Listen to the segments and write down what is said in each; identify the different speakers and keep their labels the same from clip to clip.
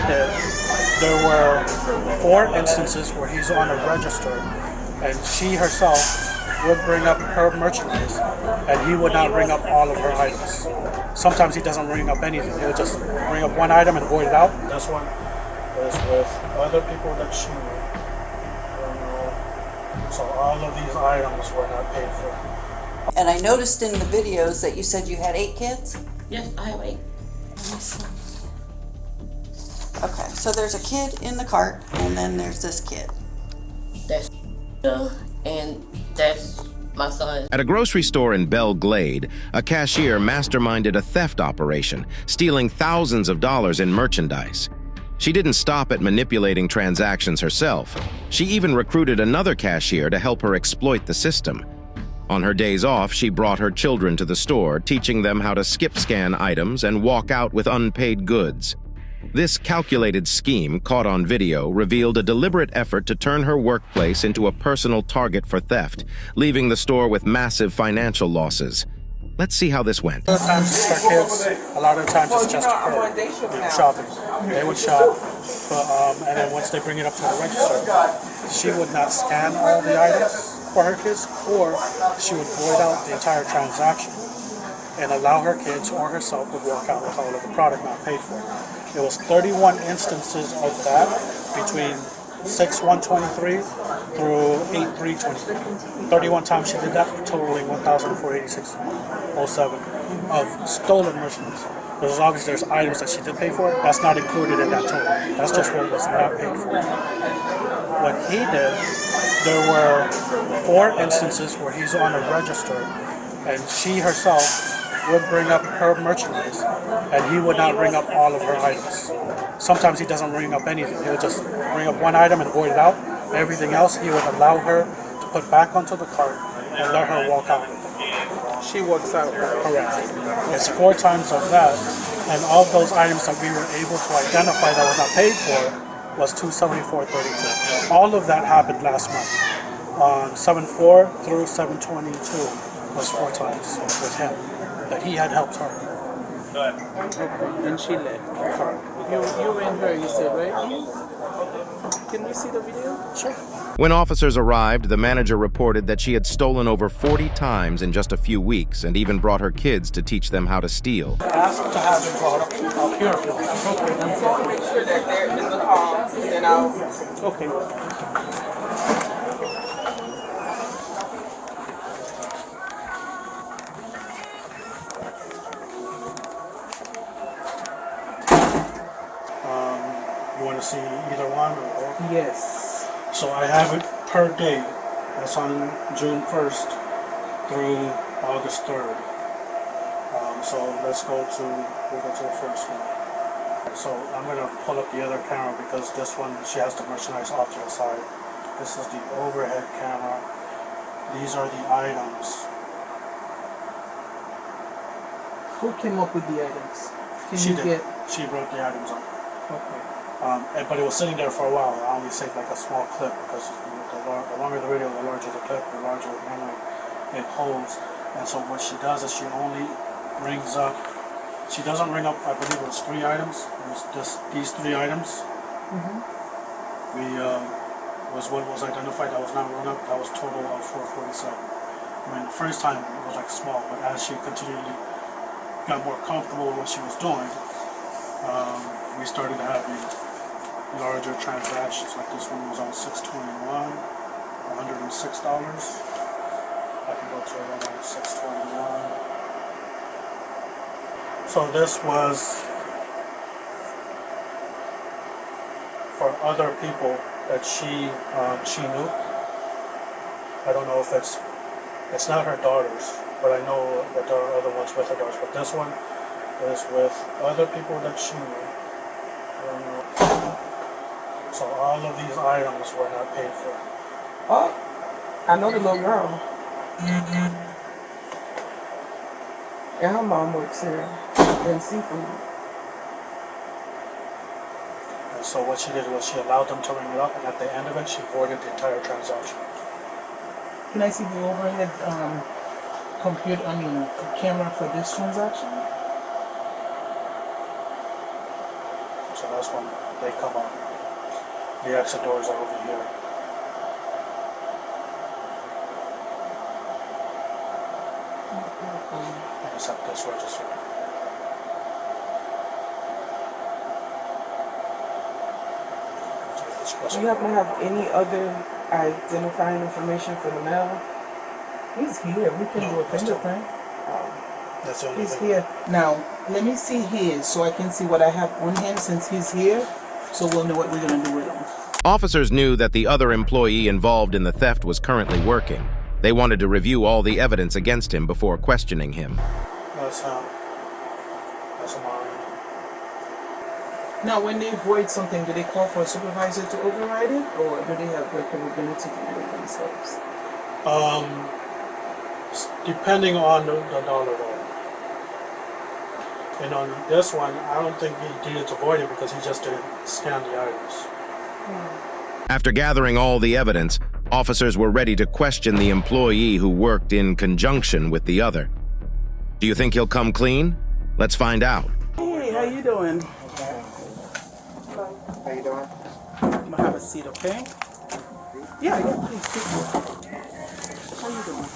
Speaker 1: did, there were 4 instances where he's on a register and she herself would bring up her merchandise and he would not bring up all of her items. Sometimes he doesn't bring up anything. He would just bring up one item and void it out. This one is with other people that she knew. So all of these items were not paid for.
Speaker 2: And I noticed in the videos that you said you had 8 kids?
Speaker 3: Yes, I have 8.
Speaker 2: Okay, so there's a kid in the cart, and then there's this kid.
Speaker 3: That's and that's my son.
Speaker 4: At a grocery store in Belle Glade, a cashier masterminded a theft operation, stealing thousands of dollars in merchandise. She didn't stop at manipulating transactions herself. She even recruited another cashier to help her exploit the system. On her days off, she brought her children to the store, teaching them how to skip scan items and walk out with unpaid goods. This calculated scheme, caught on video, revealed a deliberate effort to turn her workplace into a personal target for theft, leaving the store with massive financial losses. Let's see how this went.
Speaker 1: A lot of times it's for kids, a lot of times it's just her, shopping. They would shop, and then once they bring it up to the register, she would not scan all the items for her kids, or she would void out the entire transaction and allow her kids or herself to walk out with all of the product not paid for. It was 31 instances of that between 6/1/23 through 8/3/23. 31 times she did that, totaling $1,486.07 of stolen merchandise. Because obviously there's items that she did pay for. That's not included in that total. That's just what was not paid for. What he did, there were 4 instances where he's on a register and she herself would bring up her merchandise and he would not bring up all of her items. Sometimes he doesn't bring up anything. He would just bring up one item and void it out. Everything else he would allow her to put back onto the cart and let her walk out with it.
Speaker 5: She walks out.
Speaker 1: Correct. It's 4 times of that, and of those items that we were able to identify that was not paid for was $274.32. All of that happened last month. On 7/4 through 7/22 was 4 times with him that he had helped her.
Speaker 5: Okay, and she left.
Speaker 1: Correct.
Speaker 5: You and her, you said, right? Can we see the video?
Speaker 1: Sure.
Speaker 4: When officers arrived, the manager reported that she had stolen over 40 times in just a few weeks and even brought her kids to teach them how to steal.
Speaker 1: Ask to have it brought up here if you like.
Speaker 5: Okay, I'm sorry. Make sure that there is a call, and then I'll...
Speaker 1: Okay. You want to see either one or both?
Speaker 5: Yes.
Speaker 1: So I have it per date. That's on June 1st through August 3rd. So let's we'll go to the first one. So I'm going to pull up the other camera because this one, she has the merchandise off to the side. This is the overhead camera. These are the items.
Speaker 5: Who came up with the items?
Speaker 1: She wrote the items up.
Speaker 5: Okay.
Speaker 1: But it was sitting there for a while. I only saved like a small clip because the longer the video, the larger the clip, the larger the memory it holds. And so what she does is she only brings up, she doesn't bring up, I believe it was 3 items. It was just these 3 items. Was what was identified that was not run up. That was total of 447. I mean, the first time it was like small, but as she continually got more comfortable with what she was doing, we started having larger transactions. Like this one was on 621, $106. I can go to it on 621. So this was for other people that she knew. I don't know if it's not her daughters, but I know that there are other ones with her daughters. But this one is with other people that she knew. So all of these items were not paid for.
Speaker 5: Oh, I know the little girl. And her mom works here in seafood.
Speaker 1: And so what she did was she allowed them to ring it up, and at the end of it, she voided the entire transaction.
Speaker 5: Can I see the overhead camera for this transaction?
Speaker 1: So this one, they come up. The exit doors are over here. Except this register.
Speaker 5: Do you happen to have any other identifying information for the male? He's here. We can do a fingerprint.
Speaker 1: That's the only
Speaker 5: He's
Speaker 1: thing.
Speaker 5: here. Now, let me see his so I can see what I have on him since he's here. So we'll know what we're going to do with him.
Speaker 4: Officers knew that the other employee involved in the theft was currently working. They wanted to review all the evidence against him before questioning him.
Speaker 1: That's mine.
Speaker 5: Now, when they void something, do they call for a supervisor to override it? Or do they have the capability to do it themselves?
Speaker 1: Depending on the dollar roll. And on this one, I don't think he needed to void it because he just didn't scan the items.
Speaker 4: After gathering all the evidence, officers were ready to question the employee who worked in conjunction with the other. Do you think he'll come clean? Let's find out.
Speaker 5: Hey, how you doing?
Speaker 6: How you doing?
Speaker 5: I'm gonna have a seat, okay? Yeah, please, take it. How you doing?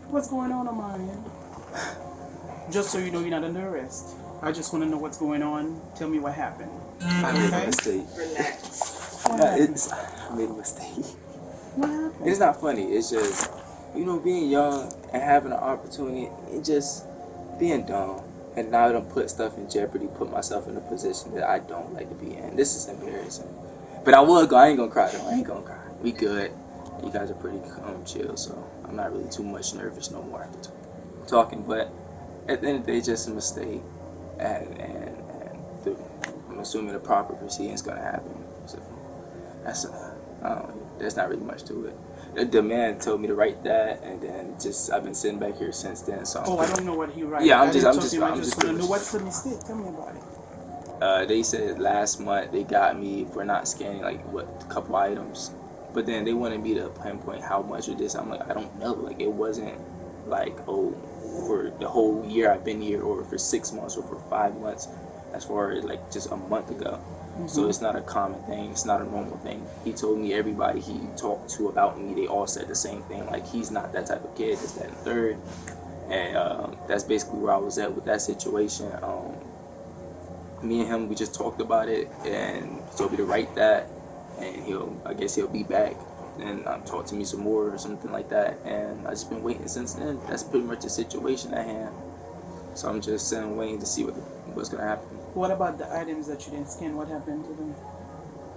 Speaker 5: What's going on my end? Just so you know, you're not under arrest. I just want to know what's going on. Tell me what happened.
Speaker 6: I made a
Speaker 5: Okay?
Speaker 6: mistake.
Speaker 5: Relax. What
Speaker 6: No,
Speaker 5: happened?
Speaker 6: I made a mistake.
Speaker 5: What happened?
Speaker 6: It's not funny. It's just, being young and having an opportunity and just being dumb. And now I don't put stuff in jeopardy, put myself in a position that I don't like to be in. This is embarrassing. But I will go. I ain't gonna cry though. I ain't gonna cry. We good. You guys are pretty chill, so I'm not really too much nervous no more after talking. But at the end of the day, it's just a mistake. And I'm assuming the proper proceeding is gonna happen. So there's not really much to it. The man told me to write that, and then I've been sitting back here since then. So
Speaker 5: I don't know what he writes.
Speaker 6: Yeah, I'm
Speaker 5: I
Speaker 6: just
Speaker 5: want to know
Speaker 6: curious.
Speaker 5: what's the mistake. Tell me about it.
Speaker 6: They said last month they got me for not scanning a couple items, but then they wanted me to pinpoint how much of this. I'm like, I don't know. Like it wasn't for the whole year I've been here, or for 6 months, or for 5 months, as far as just a month ago. So it's not a common thing. It's not a normal thing. He told me everybody he talked to about me, they all said the same thing. Like he's not that type of kid. This, that, and third. And that's basically where I was at with that situation. Me and him, we just talked about it, and he told me to write that, and I guess he'll be back and talk to me some more or something like that. And I just been waiting since then. That's pretty much the situation at hand. So I'm just sitting waiting to see what's gonna happen.
Speaker 5: What about the items that you didn't scan? What happened to them?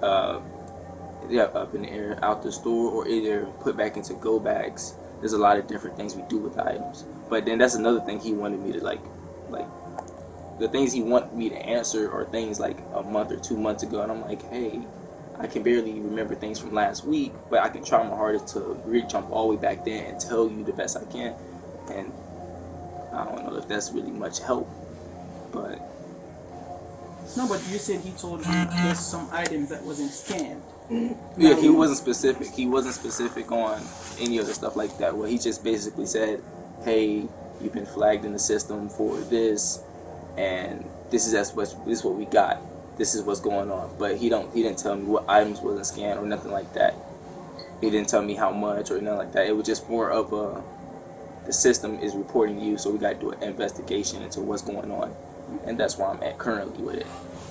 Speaker 6: Up in the air, out the store, or either put back into go bags. There's a lot of different things we do with the items. But then that's another thing he wanted me to like the things he wanted me to answer are things like a month or 2 months ago, and I'm like, hey, I can barely remember things from last week, but I can try my hardest to jump all the way back then and tell you the best I can. And I don't know if that's really much help, but
Speaker 5: No, but you said he told you there's some items that wasn't scanned.
Speaker 6: yeah, he wasn't specific. He wasn't specific on any of the stuff like that. Well, he just basically said, hey, you've been flagged in the system for this, and this is what we got. This is what's going on. But he didn't tell me what items wasn't scanned or nothing like that. He didn't tell me how much or nothing like that. It was just more of the system is reporting you, so we got to do an investigation into what's going on, and that's where I'm at currently with it.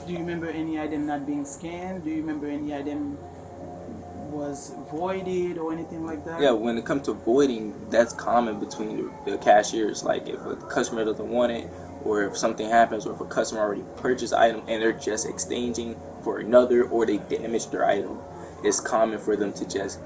Speaker 5: Do you remember any item not being scanned? Do you remember any item was voided or anything like that?
Speaker 6: Yeah, when it comes to voiding, that's common between the cashiers. Like if a customer doesn't want it, or if something happens, or if a customer already purchased an item and they're just exchanging for another, or they damaged their item, it's common for them to just,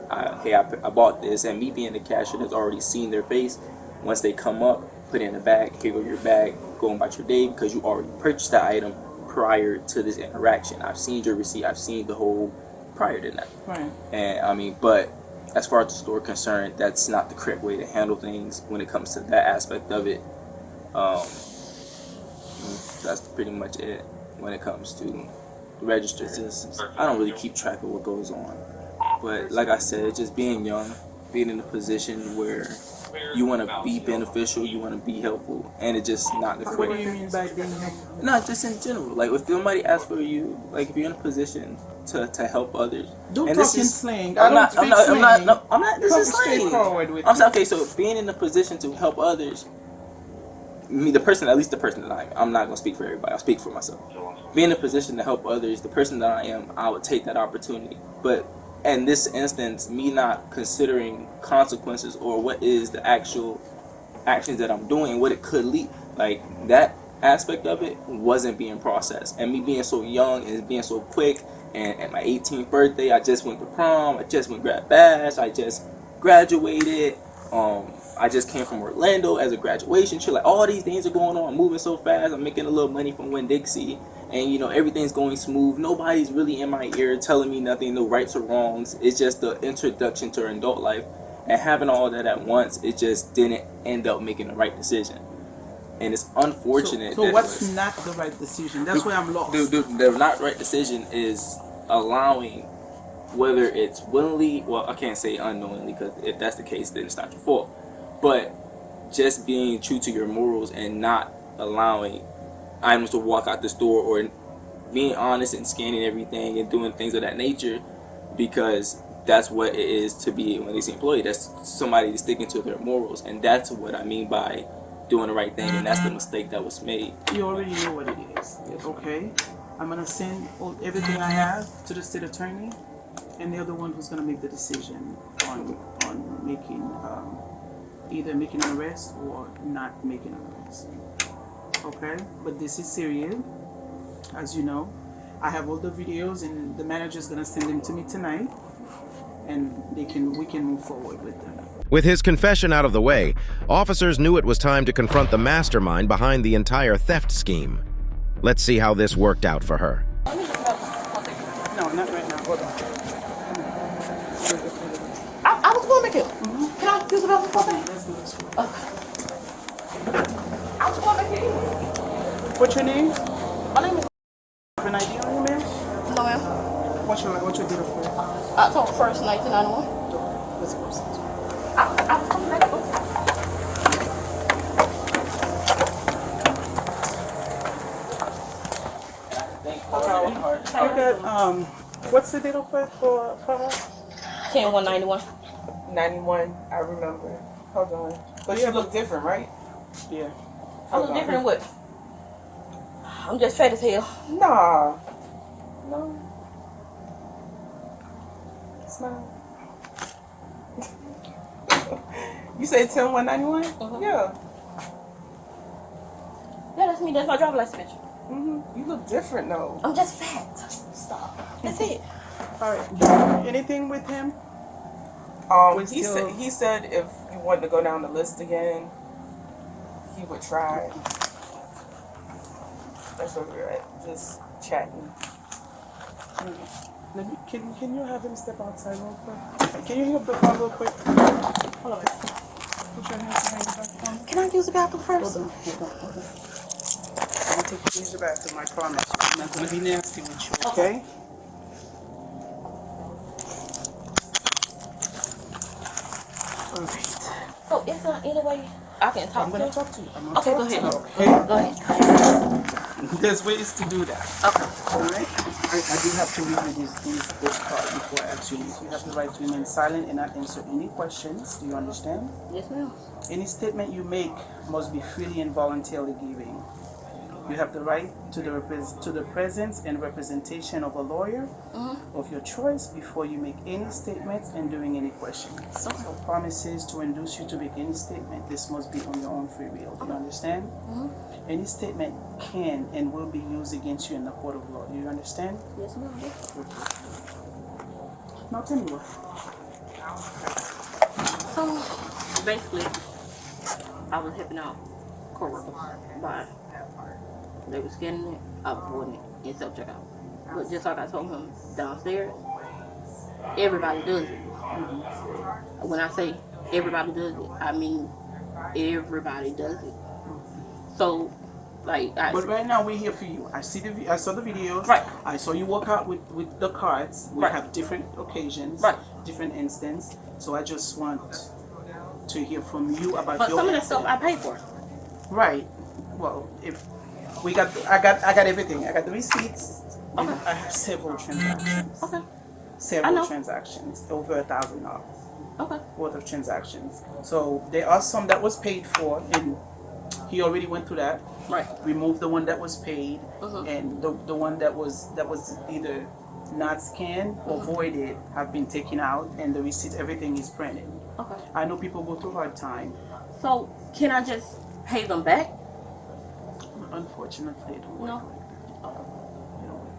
Speaker 6: I bought this, and me being the cashier that's already seen their face, once they come up, put it in the bag, here go your bag, go about your day, because you already purchased the item prior to this interaction. I've seen your receipt, I've seen the whole prior to that.
Speaker 5: Right.
Speaker 6: And but as far as the store concerned, that's not the correct way to handle things when it comes to that aspect of it. That's pretty much it when it comes to the register. I don't really keep track of what goes on, but like I said, just being young, being in a position where you want to be beneficial, you want to be helpful, and it's just not the
Speaker 5: What do
Speaker 6: correct.
Speaker 5: you mean by being helpful?
Speaker 6: No, just in general. Like if somebody asks for you, like if you're in a position to help others.
Speaker 5: Don't
Speaker 6: and
Speaker 5: talk
Speaker 6: this
Speaker 5: in
Speaker 6: is,
Speaker 5: slang.
Speaker 6: I'm
Speaker 5: I
Speaker 6: not.
Speaker 5: don't
Speaker 6: I'm not.
Speaker 5: speak
Speaker 6: I'm not.
Speaker 5: slang.
Speaker 6: No, I'm not. This
Speaker 5: Come
Speaker 6: is slang.
Speaker 5: straightforward with
Speaker 6: I'm
Speaker 5: me.
Speaker 6: saying, okay. So being in a position to help others. Me, the person, at least the person that I am. I'm not gonna speak for everybody. I'll speak for myself. Being in a position to help others, the person that I am, I would take that opportunity. But in this instance, me not considering consequences or what is the actual actions that I'm doing, what it could lead, like that aspect of it wasn't being processed. And me being so young and being so quick, and at my 18th birthday, I just went to prom, I just went grad bash, I just graduated. I just came from Orlando as a graduation trip. Like all these things are going on, I'm moving so fast. I'm making a little money from Winn-Dixie, and you know everything's going smooth. Nobody's really in my ear telling me nothing, no rights or wrongs. It's just the introduction to adult life, and having all that at once, it just didn't end up making the right decision. And it's unfortunate.
Speaker 5: So what's not the right decision? That's where I'm lost.
Speaker 6: The not right decision is allowing, whether it's willingly, well, I can't say unknowingly, because if that's the case, then it's not your fault. But just being true to your morals and not allowing items to walk out the store, or being honest and scanning everything and doing things of that nature, because that's what it is to be when they say employee. That's somebody sticking to their morals, and that's what I mean by doing the right thing, and that's the mistake that was made.
Speaker 5: You already know what it is. Okay? I'm gonna send everything I have to the state attorney, and they're the one who's gonna make the decision on making either making an arrest or not making an arrest. Okay? But this is serious, as you know. I have all the videos, and the manager's gonna send them to me tonight, and we can move forward with them.
Speaker 4: With his confession out of the way, officers knew it was time to confront the mastermind behind the entire theft scheme. Let's see how this worked out for her.
Speaker 5: No, not right now. Hold on.
Speaker 3: I was going to make it. Can I use the bathroom for a second?
Speaker 5: Let's do this one.
Speaker 3: I was going to make it.
Speaker 5: What's your name?
Speaker 3: My name is.
Speaker 5: Have an ID on you, man?
Speaker 3: No, ma'am.
Speaker 5: What's your date of birth?
Speaker 3: October 1st, 1991.
Speaker 5: Let's go.
Speaker 3: I was coming back.
Speaker 5: Okay, what's the date of birth for her?
Speaker 3: 10/1/91.
Speaker 7: 91, I remember. Hold on. But you look different, right?
Speaker 5: Yeah.
Speaker 3: I look different what? I'm just fat as hell.
Speaker 7: Nah. No. Smile. You said 10/1/91? Yeah.
Speaker 3: Yeah, that's me. That's my driver's license picture.
Speaker 7: You look different though.
Speaker 3: I'm just fat. Stop. That's it.
Speaker 5: All right. Anything with him?
Speaker 7: He said if you wanted to go down the list again, he would try. That's where we're at, just chatting.
Speaker 5: Can you have him step outside real quick? Can you hang up the phone real quick? Hold on. Put your hands behind your back for me.
Speaker 3: Can I use the bathroom first?
Speaker 5: Hold on. I'm gonna take you to use the bathroom, I promise you. I'm not gonna be nasty with you, okay? Alright.
Speaker 3: Oh, is there any way I can talk
Speaker 5: I'm
Speaker 3: to
Speaker 5: gonna
Speaker 3: you?
Speaker 5: talk to you.
Speaker 3: Okay, go ahead.
Speaker 5: Okay?
Speaker 3: Go ahead.
Speaker 5: There's ways to do that.
Speaker 3: Okay.
Speaker 5: Alright? I do have to read you this part before I ask you. You have the right to remain silent and not answer any questions. Do you understand?
Speaker 3: Yes, ma'am.
Speaker 5: Any statement you make must be freely and voluntarily giving. You have the right to the presence and representation of a lawyer of your choice before you make any statements and during any questions. So promises to induce you to make any statement, this must be on your own free will. Do you understand? Any statement can and will be used against you in the court of law. Do you understand?
Speaker 3: Yes, ma'am.
Speaker 5: Now tell me what.
Speaker 3: So basically, I was helping out coworkers by they were scanning it, I was avoiding it in self-checkout. But just like I told him downstairs, everybody does it. When I say everybody does it, I mean everybody does it. So, like,
Speaker 5: But right now we're here for you. I saw the videos.
Speaker 3: Right.
Speaker 5: I saw you walk out with the cards. We
Speaker 3: Right.
Speaker 5: have different occasions,
Speaker 3: Right.
Speaker 5: different instances. So I just want to hear from you about
Speaker 3: But
Speaker 5: your
Speaker 3: some of that stuff I pay for.
Speaker 5: Right. Well, if we got, I got everything. I got the receipts. And
Speaker 3: Okay.
Speaker 5: I have several transactions.
Speaker 3: Okay. I
Speaker 5: Several
Speaker 3: know.
Speaker 5: transactions, over $1,000
Speaker 3: Okay.
Speaker 5: worth of transactions. So there are some that was paid for, and he already went through that.
Speaker 3: Right.
Speaker 5: Removed the one that was paid,
Speaker 3: Mhm.
Speaker 5: and the one that was either not scanned or voided have been taken out, and the receipts, everything is printed.
Speaker 3: Okay.
Speaker 5: I know people go through hard time.
Speaker 3: So can I just pay them back?
Speaker 5: Unfortunately, it don't work
Speaker 3: No.
Speaker 5: like that. It don't work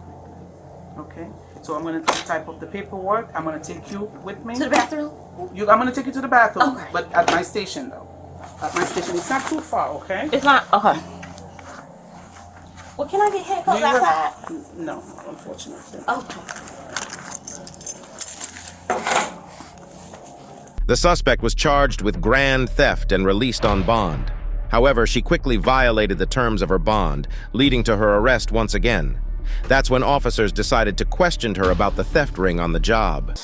Speaker 5: like that. Okay, so I'm gonna type up the paperwork. I'm gonna take you with me.
Speaker 3: To the bathroom?
Speaker 5: I'm gonna take you to the bathroom,
Speaker 3: Okay.
Speaker 5: but at my station though. At my station, it's not too far, okay?
Speaker 3: It's not okay. Well, can I get handcuffs
Speaker 5: Do you have-
Speaker 3: outside?
Speaker 5: No, unfortunately.
Speaker 3: Okay.
Speaker 4: The suspect was charged with grand theft and released on bond. However, she quickly violated the terms of her bond, leading to her arrest once again. That's when officers decided to question her about the theft ring on the job.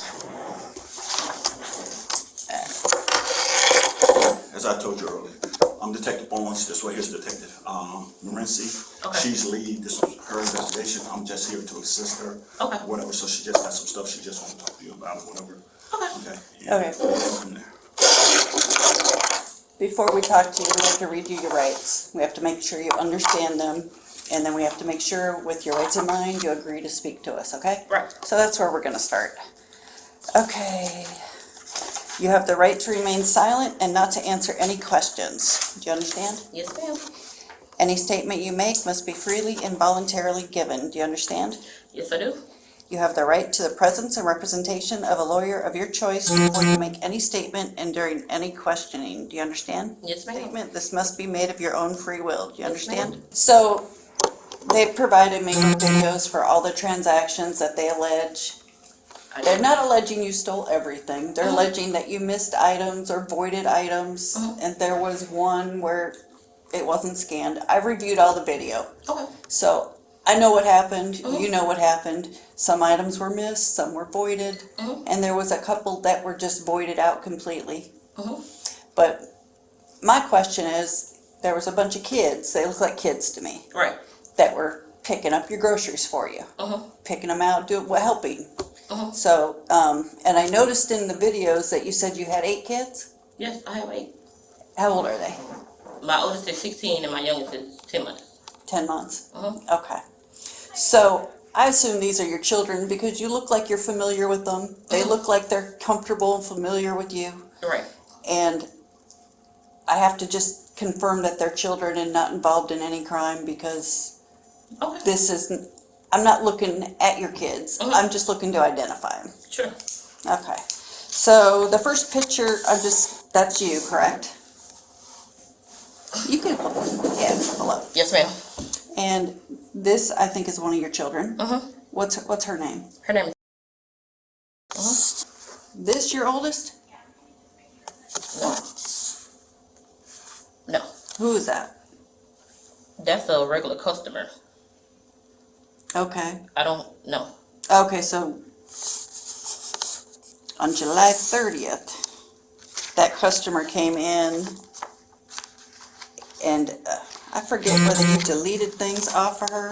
Speaker 8: As I told you earlier, I'm Detective Owens. This way here's Detective Morency.
Speaker 3: Okay.
Speaker 8: She's lead. This is her investigation. I'm just here to assist her.
Speaker 3: Okay.
Speaker 8: Whatever. So she just has some stuff she just wants to talk to you about, whatever.
Speaker 3: Okay.
Speaker 8: Okay.
Speaker 2: Okay.
Speaker 8: We'll go from there.
Speaker 2: Before we talk to you, we have to read you your rights. We have to make sure you understand them, and then we have to make sure, with your rights in mind, you agree to speak to us, okay?
Speaker 3: Right.
Speaker 2: So that's where we're gonna start. Okay. You have the right to remain silent and not to answer any questions. Do you understand?
Speaker 3: Yes, ma'am.
Speaker 2: Any statement you make must be freely and voluntarily given. Do you understand?
Speaker 3: Yes, I do.
Speaker 2: You have the right to the presence and representation of a lawyer of your choice before you make any statement and during any questioning. Do you understand?
Speaker 3: Yes, ma'am.
Speaker 2: Statement, this must be made of your own free will. Do you
Speaker 3: Yes,
Speaker 2: understand? So, they provided me with videos for all the transactions that they allege.
Speaker 3: I
Speaker 2: They're
Speaker 3: do.
Speaker 2: not alleging you stole everything. They're alleging that you missed items or voided items. And there was one where it wasn't scanned. I reviewed all the video.
Speaker 3: Okay.
Speaker 2: So I know what happened. You know what happened. Some items were missed, some were voided, and there was a couple that were just voided out completely. But my question is, there was a bunch of kids, they look like kids to me,
Speaker 3: Right.
Speaker 2: that were picking up your groceries for you, picking them out, helping. So, and I noticed in the videos that you said you had 8 kids.
Speaker 3: Yes, I have 8.
Speaker 2: How old are they?
Speaker 3: My oldest is 16 and my youngest is 10 months.
Speaker 2: 10 months? Okay. So I assume these are your children because you look like you're familiar with them. They look like they're comfortable and familiar with you.
Speaker 3: Right.
Speaker 2: And I have to just confirm that they're children and not involved in any crime because
Speaker 3: Okay.
Speaker 2: this isn't, I'm not looking at your kids. I'm just looking to identify them.
Speaker 3: Sure.
Speaker 2: Okay. So the first picture, that's you, correct? You can, yeah, hello.
Speaker 3: Yes, ma'am.
Speaker 2: And this, I think, is one of your children. What's her name?
Speaker 3: Her name is.
Speaker 2: This your oldest?
Speaker 3: No. No.
Speaker 2: Who is that?
Speaker 3: That's a regular customer.
Speaker 2: Okay.
Speaker 3: I don't know.
Speaker 2: Okay, so on July 30th, that customer came in and I forget whether you deleted things off of her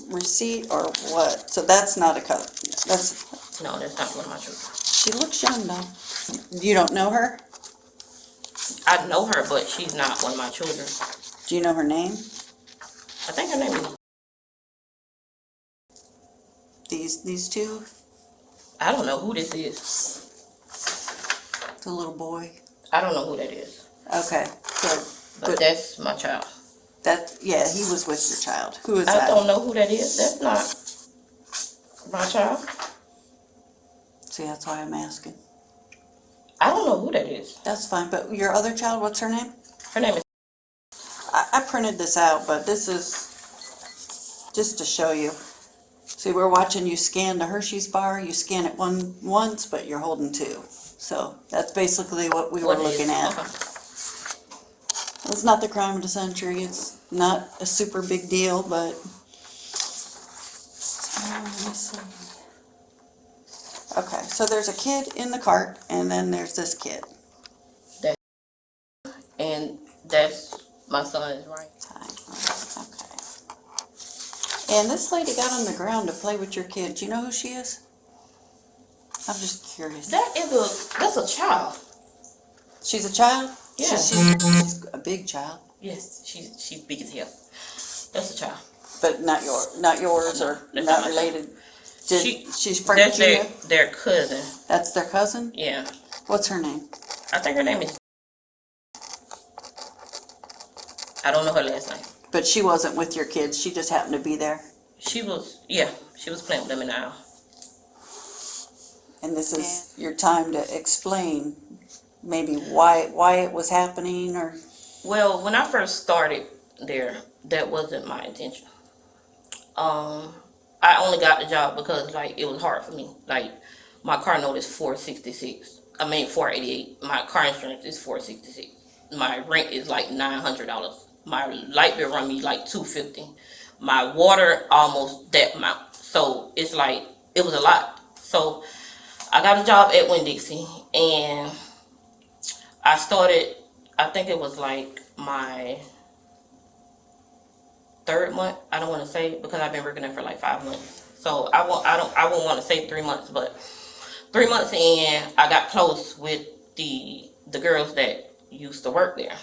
Speaker 2: receipt or what. So that's not a that's,
Speaker 3: No, that's not one of my children.
Speaker 2: she looks young though. You don't know her?
Speaker 3: I know her, but she's not one of my children.
Speaker 2: Do you know her name?
Speaker 3: I think her name is.
Speaker 2: These two?
Speaker 3: I don't know who this is.
Speaker 2: The little boy.
Speaker 3: I don't know who that is.
Speaker 2: Okay, so
Speaker 3: But that's my child.
Speaker 2: yeah, he was with your child. Who is
Speaker 3: I
Speaker 2: that?
Speaker 3: don't know who that is. That's not my child.
Speaker 2: See, that's why I'm asking.
Speaker 3: I don't know who that is.
Speaker 2: That's fine, but your other child, what's her name?
Speaker 3: Her name is.
Speaker 2: I printed this out, but this is just to show you. See, we're watching you scan the Hershey's bar. You scan it once, but you're holding 2. So that's basically what we were
Speaker 3: What it
Speaker 2: looking
Speaker 3: is.
Speaker 2: at.
Speaker 3: Okay.
Speaker 2: It's not the crime of the century. It's not a super big deal, but. Let me see. Okay, so there's a kid in the cart, and then there's this kid.
Speaker 3: That's my son's right.
Speaker 2: Okay. And this lady got on the ground to play with your kid. Do you know who she is? I'm just curious.
Speaker 3: That's a child.
Speaker 2: She's a child?
Speaker 3: Yeah.
Speaker 2: She's a big child.
Speaker 3: Yes, she's big as hell. That's a child.
Speaker 2: But not yours or
Speaker 3: That's
Speaker 2: not
Speaker 3: not my
Speaker 2: related. She's Frank
Speaker 3: That's
Speaker 2: Jr.?
Speaker 3: their cousin.
Speaker 2: That's their cousin?
Speaker 3: Yeah.
Speaker 2: What's her name?
Speaker 3: I think her name is. I don't know her last name.
Speaker 2: But she wasn't with your kids. She just happened to be there.
Speaker 3: She was playing with them in the aisle.
Speaker 2: And this is your time to explain maybe why it was happening or.
Speaker 3: Well, when I first started there, that wasn't my intention. I only got the job because like it was hard for me. Like my car note is $488. My car insurance is $466. My rent is like $900. My light bill run me like $250. My water almost that amount. So it's like it was a lot. So I got a job at Winn-Dixie and I started. I think it was like my 3rd month. I don't want to say because I've been working there for like 5 months. So I won't want to say 3 months, but 3 months in, I got close with the girls that used to work there.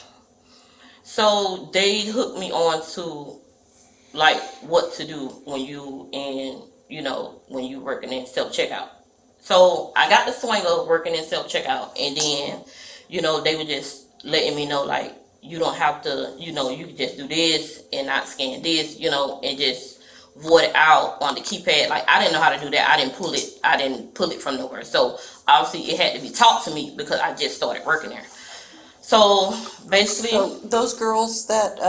Speaker 3: So they hooked me on to like what to do when you working in self-checkout. So I got the swing of working in self-checkout, and then they were just letting me know like you don't have to, you can just do this and not scan this, and just void it out on the keypad. Like I didn't know how to do that. I didn't pull it from nowhere. So obviously it had to be taught to me because I just started working there. So basically,
Speaker 2: So those girls that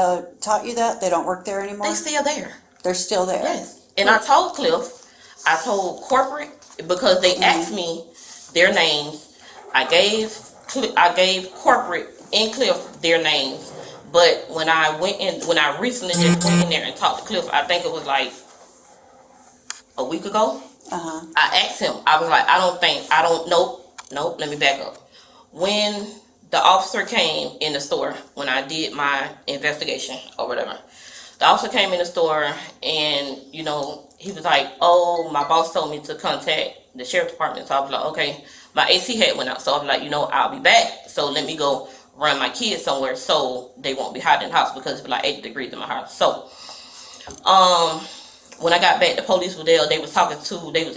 Speaker 2: taught you that, they don't work there anymore?
Speaker 3: they still there.
Speaker 2: They're still there?
Speaker 3: Yes. And I told corporate because they asked me their names. I gave corporate and Cliff their names. But when I recently just went in there and talked to Cliff, I think it was like a week ago.
Speaker 2: Uh-huh.
Speaker 3: I asked him, I was like, nope, let me back up. When the officer came in the store, when I did my investigation or whatever, the officer came in the store and, he was like, oh, my boss told me to contact the sheriff's department. So I was like, okay, my AC had went out. So I was like, I'll be back. So let me go run my kids somewhere so they won't be hot in the house because it's like 80 degrees in my house. So, when I got back, the police were there. They was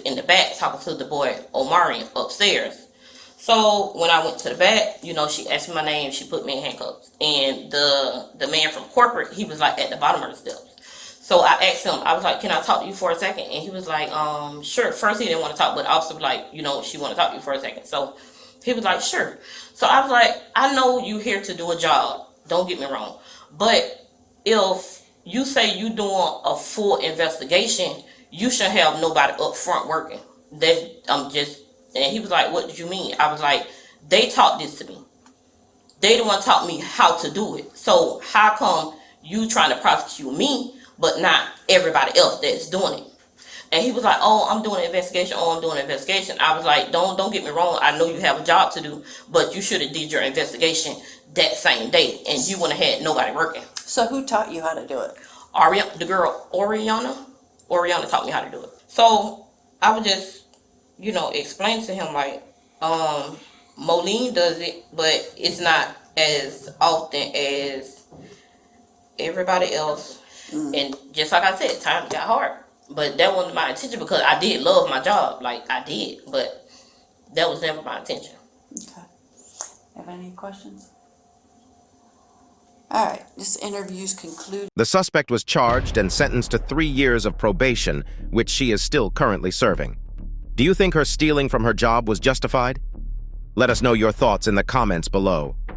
Speaker 3: in the back talking to the boy Omarion upstairs. So when I went to the back, she asked me my name. She put me in handcuffs. And the man from corporate, he was like at the bottom of the steps. So I asked him, I was like, can I talk to you for a second? And he was like, sure. First he didn't want to talk, but the officer was like, she want to talk to you for a second. So he was like, sure. So I was like, I know you here to do a job. Don't get me wrong. But if you say you doing a full investigation, you should have nobody up front working. And he was like, what did you mean? I was like, they taught this to me. They the one taught me how to do it. So how come you trying to prosecute me, but not everybody else that's doing it? And he was like, oh, I'm doing an investigation. I was like, don't get me wrong. I know you have a job to do, but you should have did your investigation that same day, and you wouldn't have had nobody working.
Speaker 2: So who taught you how to do it?
Speaker 3: The girl, Oriana taught me how to do it. So I would just, explain to him like, Moline does it, but it's not as often as everybody else. And just like I said, times got hard. But that wasn't my intention because I did love my job. Like, I did. But that was never my intention.
Speaker 2: Okay. Have any questions? All right. This interview's concluded.
Speaker 4: The suspect was charged and sentenced to 3 years of probation, which she is still currently serving. Do you think her stealing from her job was justified? Let us know your thoughts in the comments below.